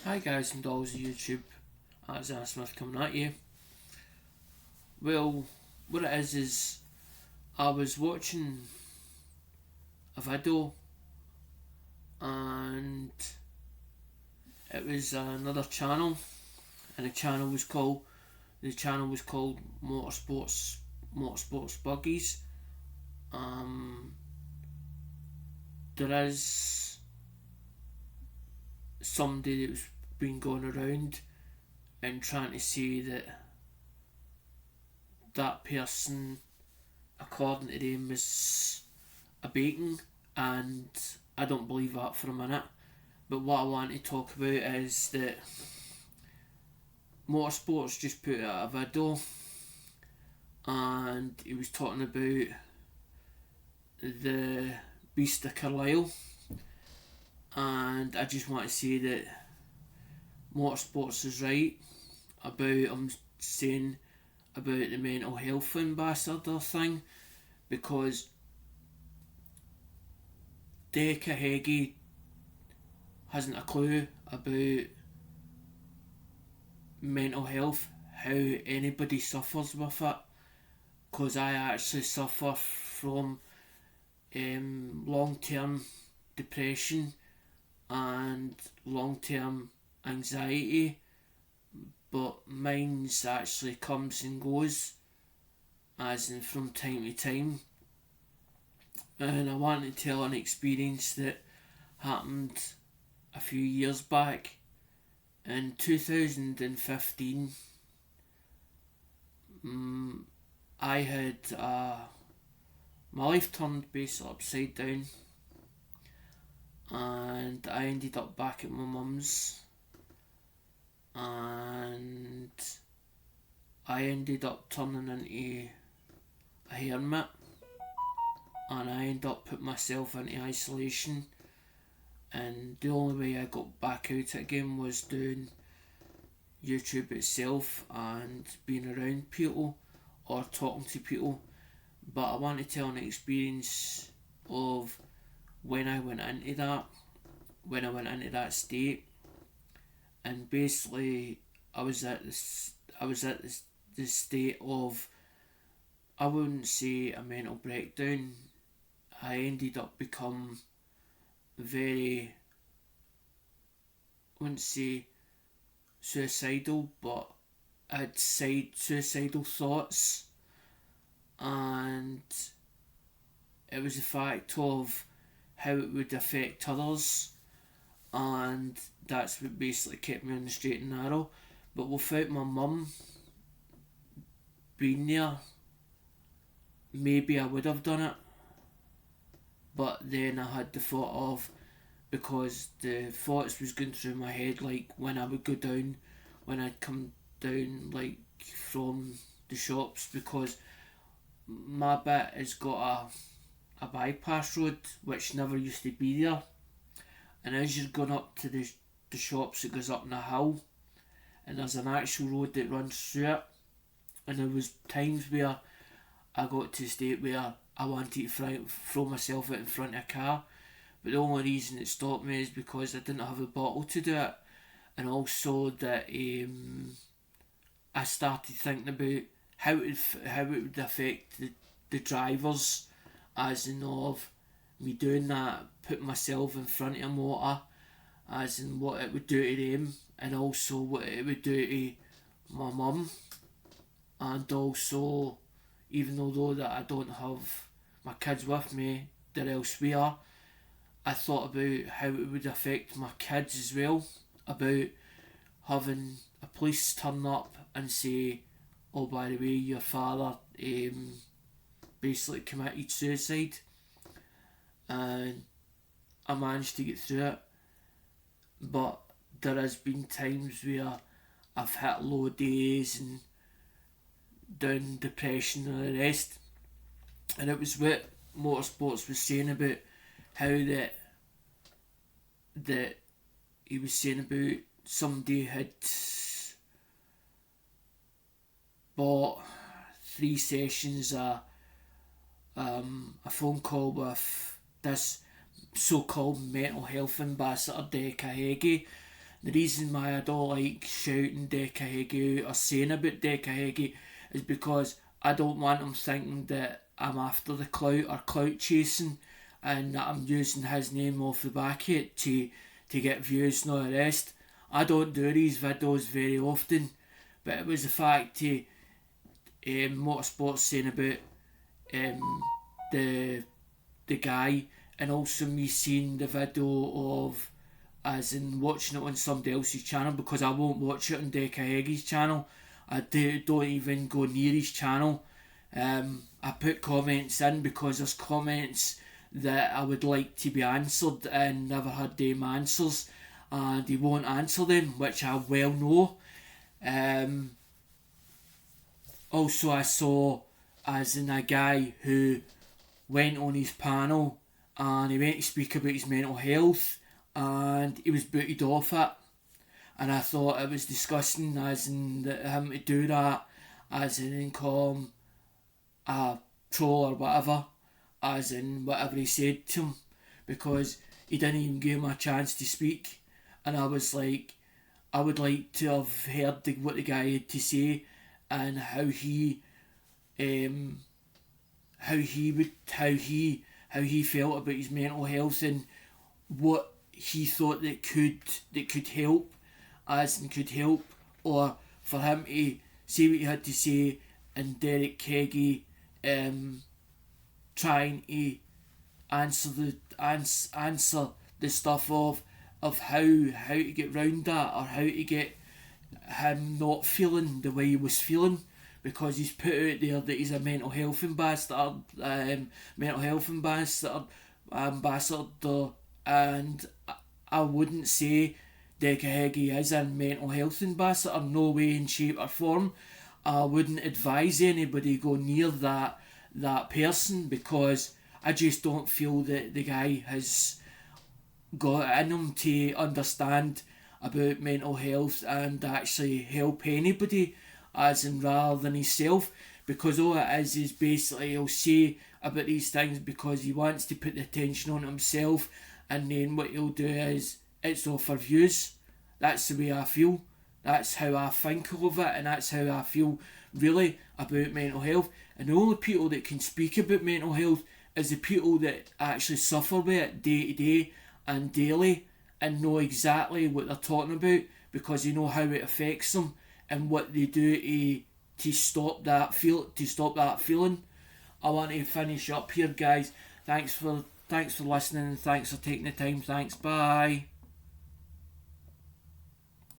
Hi guys and dolls of YouTube, it's Anna Smith coming at you. Well, what it is I was watching a video and it was another channel, and the channel was called Motorsports Buggies. There is somebody that's been going around and trying to say that person, according to them, is a bacon, and I don't believe that for a minute. But what I want to talk about is that Motorsports just put out a video and he was talking about the Beast of Carlisle, and I just want to say that Motorsports is right about him saying about the mental health ambassador thing, because Derek Heggie hasn't a clue about mental health, how anybody suffers with it, because I actually suffer from long-term depression and long-term anxiety, but mine's actually comes and goes, as in from time to time. And I want to tell an experience that happened a few years back. In 2015, I had my life turned basically upside down, and I ended up back at my mum's, and I ended up turning into a hermit, and I ended up putting myself into isolation. And the only way I got back out again was doing YouTube itself and being around people or talking to people. But I want to tell an experience of when I went into that state, and basically I was at this state of, I wouldn't say a mental breakdown. I ended up become very, I wouldn't say suicidal, but I had suicidal thoughts, and it was the fact of how it would affect others, and that's what basically kept me on the straight and narrow. But without my mum being there, maybe I would have done it. But then I had the thought of, because the thoughts was going through my head, like when I would go down, when I'd come down like from the shops, because my bit has got a bypass road which never used to be there, and as you're going up to the shops, it goes up in a hill, and there's an actual road that runs through it. And there was times where I got to the state where I wanted to throw myself out in front of a car, but the only reason it stopped me is because I didn't have a bottle to do it, and also that I started thinking about how it would affect the drivers, as in of me doing that, putting myself in front of a motor, as in what it would do to them, and also what it would do to my mum, and also, even though that I don't have my kids with me, they're elsewhere, I thought about how it would affect my kids as well, about having a police turn up and say, oh, by the way, your father basically committed suicide. And I managed to get through it, but there has been times where I've hit low days and down depression and the rest, and it was what Motorsports was saying about how that he was saying about somebody had bought 3 sessions a phone call with this so-called mental health ambassador Derek Heggie, The reason why I don't like shouting Derek Heggie out or saying about Derek Heggie is because I don't want him thinking that I'm after the clout or clout chasing, and that I'm using his name off the back of it to get views and all the rest. I don't do these videos very often, but it was the fact of Motorsports saying about the guy, and also me seeing the video of, as in watching it on somebody else's channel, because I won't watch it on Derek Heggie's channel. I don't even go near his channel. I put comments in because there's comments that I would like to be answered and never had them answers, and he won't answer them, which I well know. Also, I saw, as in, a guy who went on his panel and he went to speak about his mental health, and he was booted off it. And I thought it was disgusting, as in him to do that, as in call him a troll or whatever, as in whatever he said to him, because he didn't even give him a chance to speak. And I was like, I would like to have heard what the guy had to say, and how he felt about his mental health, and what he thought that could help, as in could help, or for him to say what he had to say, and Derek Heggie trying to answer the stuff of how to get round that, or how to get him not feeling the way he was feeling, because he's put out there that he's a mental health ambassador, and I wouldn't say Derek Heggie is a mental health ambassador, no way in shape or form. I wouldn't advise anybody go near that person, because I just don't feel that the guy has got it in him to understand about mental health and actually help anybody, as in rather than himself, because all it is basically he'll say about these things because he wants to put the attention on himself, and then what he'll do is it's all for views. That's the way I feel. That's how I think of it, and that's how I feel really about mental health. And the only people that can speak about mental health is the people that actually suffer with it day to day and daily, and know exactly what they're talking about, because they know how it affects them and what they do to stop that feeling. I want to finish up here, guys. Thanks for listening, and thanks for taking the time. Thanks, bye.